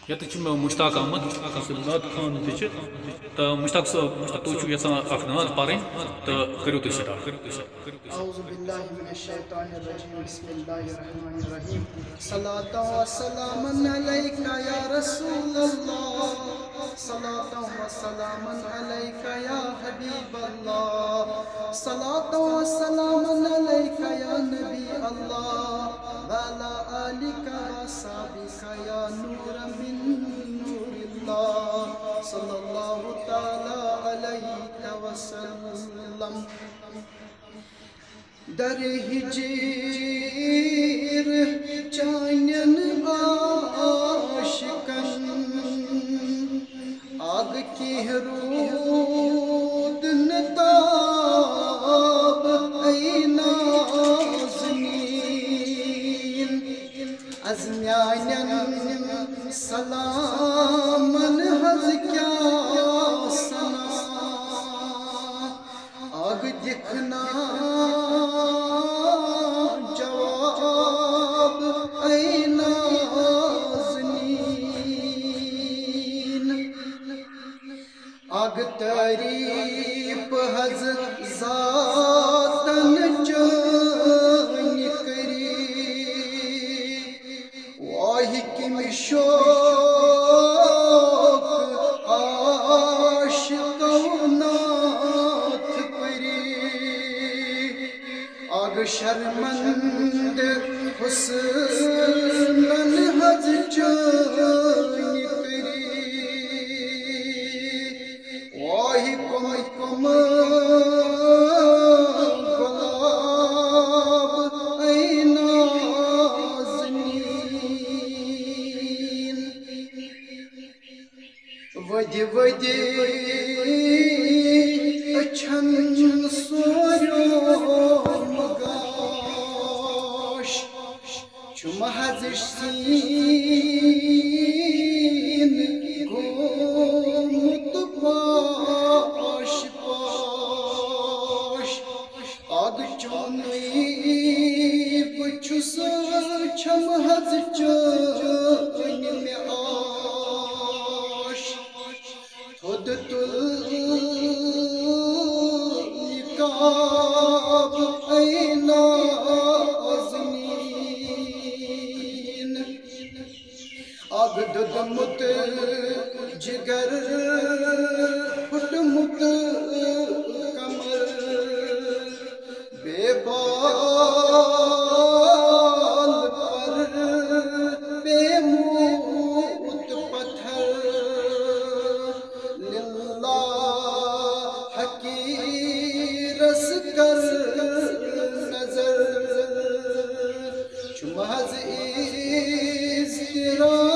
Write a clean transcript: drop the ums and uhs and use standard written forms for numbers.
یت میں مشتاق احمد نعت خان تہ تو مشتاق صاحب تو یژھان اخ نعت پرن تو کرو تھی سٹارٹ. اعوذ باللہ من الشیطان الرجیم بسم اللہ الرحمن الرحیم صلاۃ و سلام علیک یا رسول اللہ صلاۃ و سلام علیک یا حبیب اللہ صلاۃ و سلام علیک یا نبی اللہ وعلی آلک و صحبک یا نور من نور اللہ صلی اللہ تعالی علیہ وسلم. در ہجیر چانین عاشقن آگ کی رود نتاب ای نازنین از میانین سلامن حض کیا سنا آگ دکھنا آگ تعریف حض ذاتن چون کری واہی کم شوق عاشقونات پری آگ شرمند حسنن حض چون کم گلاب ای نازنین ودی ودی اچھن سوریوم گاش چو محض سین گومت پاش پاش آگ چونی بچس چھم حض چون میں آش تھود تل نکاب ای نازنین آگ ددمت جگر پھٹمت کمر بے بال پر بے موت پتھر للہ کی رس کر نظر چو محض اضطراب